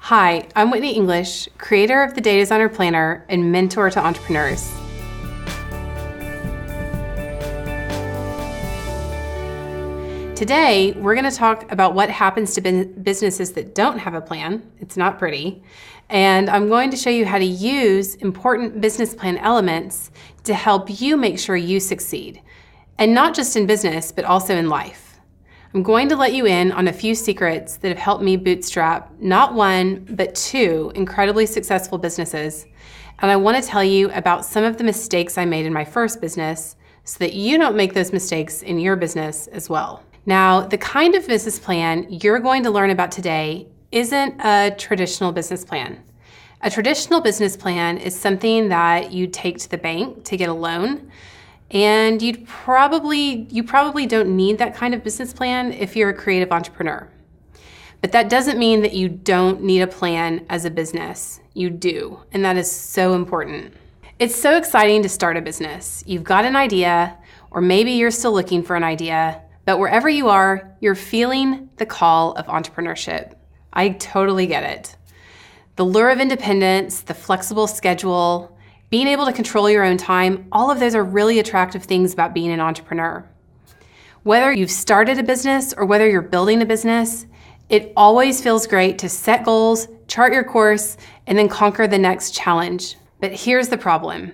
Hi, I'm Whitney English, creator of the Day Designer Planner and mentor to entrepreneurs. Today, we're going to talk about what happens to businesses that don't have a plan. It's not pretty. And I'm going to show you how to use important business plan elements to help you make sure you succeed. And not just in business, but also in life. I'm going to let you in on a few secrets that have helped me bootstrap not one, but two incredibly successful businesses. And I want to tell you about some of the mistakes I made in my first business so that you don't make those mistakes in your business as well. Now, the kind of business plan you're going to learn about today isn't a traditional business plan. A traditional business plan is something that you take to the bank to get a loan. And you probably don't need that kind of business plan if you're a creative entrepreneur. But that doesn't mean that you don't need a plan as a business. You do, and that is so important. It's so exciting to start a business. You've got an idea, or maybe you're still looking for an idea, but wherever you are, you're feeling the call of entrepreneurship. I totally get it. The lure of independence, the flexible schedule, being able to control your own time, all of those are really attractive things about being an entrepreneur. Whether you've started a business or whether you're building a business, it always feels great to set goals, chart your course, and then conquer the next challenge. But here's the problem.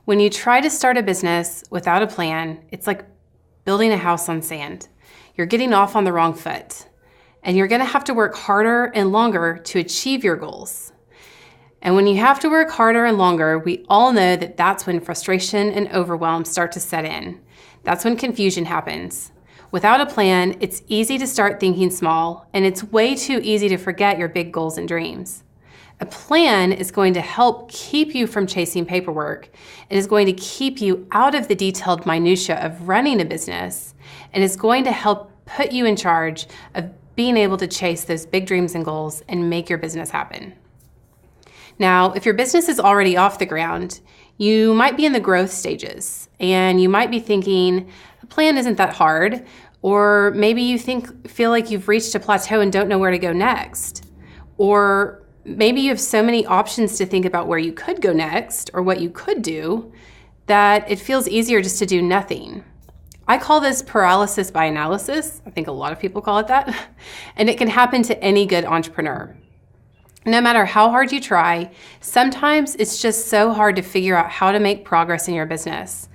When you try to start a business without a plan, it's like building a house on sand. You're getting off on the wrong foot, and you're gonna have to work harder and longer to achieve your goals. And when you have to work harder and longer, we all know that that's when frustration and overwhelm start to set in. That's when confusion happens. Without a plan, it's easy to start thinking small, and it's way too easy to forget your big goals and dreams. A plan is going to help keep you from chasing paperwork. It is going to keep you out of the detailed minutia of running a business, and it's going to help put you in charge of being able to chase those big dreams and goals and make your business happen. Now, if your business is already off the ground, you might be in the growth stages and you might be thinking, a plan isn't that hard, or maybe you feel like you've reached a plateau and don't know where to go next. Or maybe you have so many options to think about where you could go next or what you could do that it feels easier just to do nothing. I call this paralysis by analysis. I think a lot of people call it that. And it can happen to any good entrepreneur. No matter how hard you try, sometimes it's just so hard to figure out how to make progress in your business.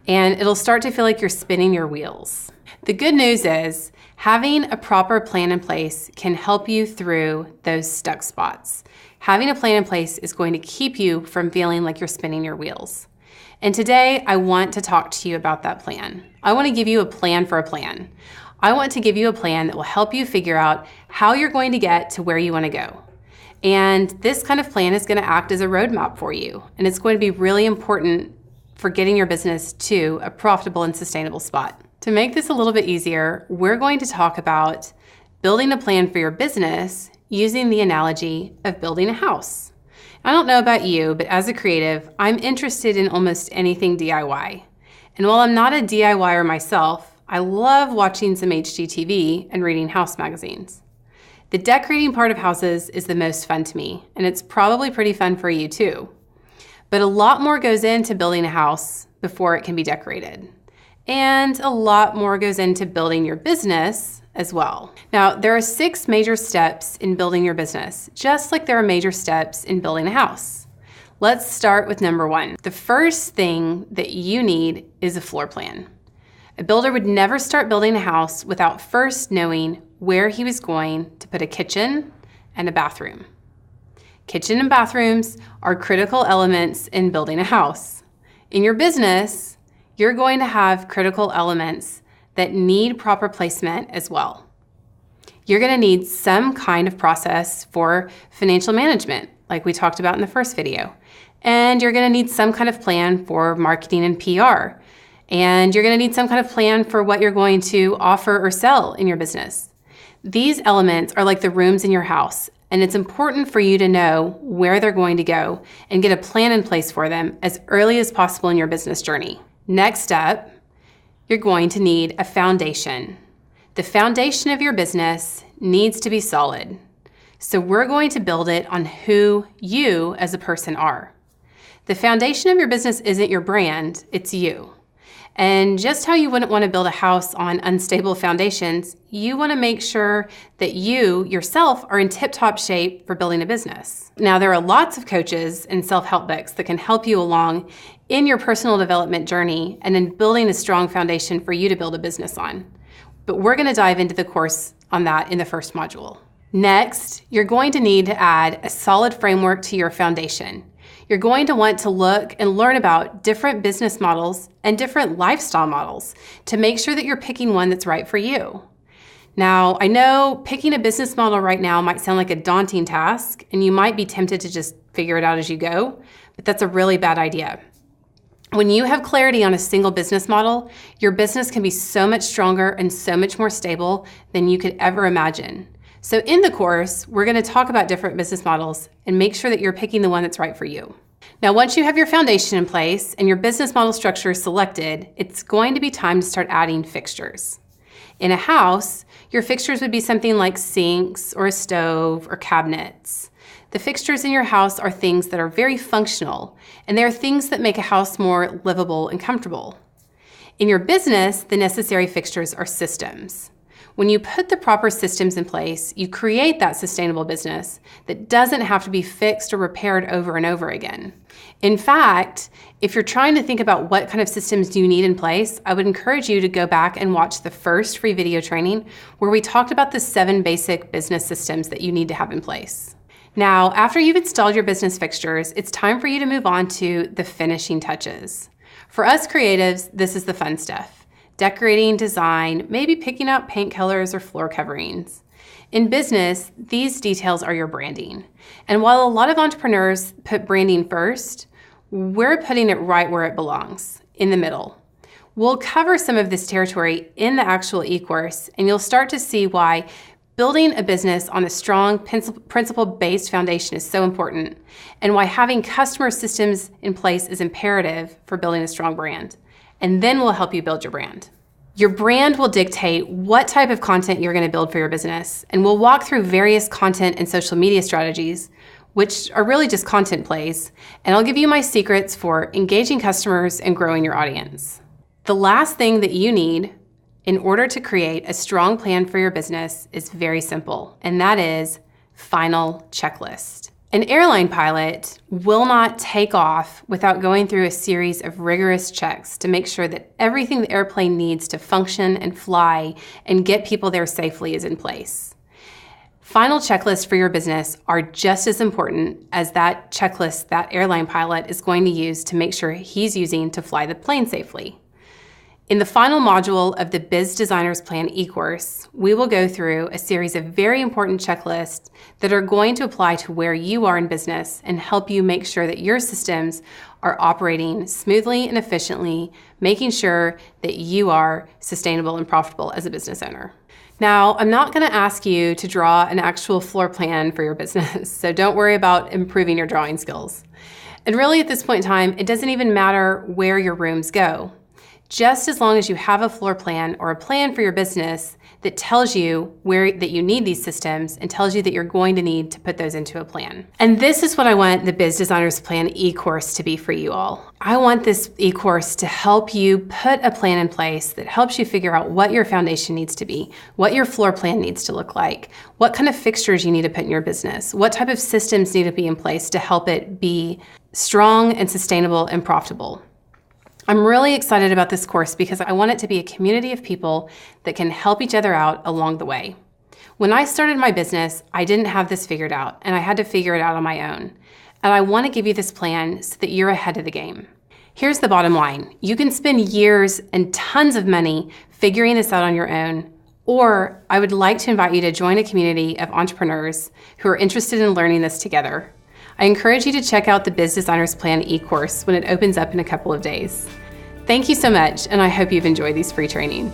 And it'll start to feel like you're spinning your wheels. The good news is having a proper plan in place can help you through those stuck spots. Having a plan in place is going to keep you from feeling like you're spinning your wheels. And today I want to talk to you about that plan. I want to give you a plan for a plan. I want to give you a plan that will help you figure out how you're going to get to where you want to go. And this kind of plan is going to act as a roadmap for you. And it's going to be really important for getting your business to a profitable and sustainable spot. To make this a little bit easier, we're going to talk about building a plan for your business using the analogy of building a house. I don't know about you, but as a creative, I'm interested in almost anything DIY. And while I'm not a DIYer myself, I love watching some HGTV and reading house magazines. The decorating part of houses is the most fun to me, and it's probably pretty fun for you too. But a lot more goes into building a house before it can be decorated. And a lot more goes into building your business as well. Now, there are 6 major steps in building your business, just like there are major steps in building a house. Let's start with number 1. The first thing that you need is a floor plan. A builder would never start building a house without first knowing where he was going to put a kitchen and a bathroom. Kitchen and bathrooms are critical elements in building a house. In your business, you're going to have critical elements that need proper placement as well. You're going to need some kind of process for financial management, like we talked about in the first video. And you're going to need some kind of plan for marketing and PR. And you're going to need some kind of plan for what you're going to offer or sell in your business. These elements are like the rooms in your house, and it's important for you to know where they're going to go and get a plan in place for them as early as possible in your business journey. Next up, you're going to need a foundation. The foundation of your business needs to be solid. So we're going to build it on who you as a person are. The foundation of your business isn't your brand, it's you. And just how you wouldn't want to build a house on unstable foundations, you want to make sure that you yourself are in tip-top shape for building a business. Now, there are lots of coaches and self-help books that can help you along in your personal development journey and in building a strong foundation for you to build a business on. But we're going to dive into the course on that in the first module. Next, you're going to need to add a solid framework to your foundation. You're going to want to look and learn about different business models and different lifestyle models to make sure that you're picking one that's right for you. Now, I know picking a business model right now might sound like a daunting task, and you might be tempted to just figure it out as you go, but that's a really bad idea. When you have clarity on a single business model, your business can be so much stronger and so much more stable than you could ever imagine. So in the course, we're going to talk about different business models and make sure that you're picking the one that's right for you. Now, once you have your foundation in place and your business model structure selected, it's going to be time to start adding fixtures. In a house, your fixtures would be something like sinks or a stove or cabinets. The fixtures in your house are things that are very functional, and they are things that make a house more livable and comfortable. In your business, the necessary fixtures are systems. When you put the proper systems in place, you create that sustainable business that doesn't have to be fixed or repaired over and over again. In fact, if you're trying to think about what kind of systems do you need in place, I would encourage you to go back and watch the first free video training where we talked about the 7 basic business systems that you need to have in place. Now, after you've installed your business fixtures, it's time for you to move on to the finishing touches. For us creatives, this is the fun stuff. Decorating, design, maybe picking out paint colors or floor coverings. In business, these details are your branding. And while a lot of entrepreneurs put branding first, we're putting it right where it belongs, in the middle. We'll cover some of this territory in the actual e-course, and you'll start to see why building a business on a strong principle-based foundation is so important, and why having customer systems in place is imperative for building a strong brand. And then we'll help you build your brand. Your brand will dictate what type of content you're going to build for your business, and we'll walk through various content and social media strategies, which are really just content plays, and I'll give you my secrets for engaging customers and growing your audience. The last thing that you need in order to create a strong plan for your business is very simple, and that is final checklist. An airline pilot will not take off without going through a series of rigorous checks to make sure that everything the airplane needs to function and fly and get people there safely is in place. Final checklists for your business are just as important as that checklist that airline pilot is going to use to make sure he's using to fly the plane safely. In the final module of the Biz Designer's Plan e-course, we will go through a series of very important checklists that are going to apply to where you are in business and help you make sure that your systems are operating smoothly and efficiently, making sure that you are sustainable and profitable as a business owner. Now, I'm not going to ask you to draw an actual floor plan for your business, so don't worry about improving your drawing skills. And really, at this point in time, it doesn't even matter where your rooms go. Just as long as you have a floor plan or a plan for your business that tells you that you need these systems and tells you that you're going to need to put those into a plan. And this is what I want the Biz Designer's Plan e-course to be for you all. I want this e-course to help you put a plan in place that helps you figure out what your foundation needs to be, what your floor plan needs to look like, what kind of fixtures you need to put in your business, what type of systems need to be in place to help it be strong and sustainable and profitable. I'm really excited about this course because I want it to be a community of people that can help each other out along the way. When I started my business, I didn't have this figured out, and I had to figure it out on my own. And I want to give you this plan so that you're ahead of the game. Here's the bottom line. You can spend years and tons of money figuring this out on your own, or I would like to invite you to join a community of entrepreneurs who are interested in learning this together. I encourage you to check out the Biz Designer's Plan e-course when it opens up in a couple of days. Thank you so much, and I hope you've enjoyed these free trainings.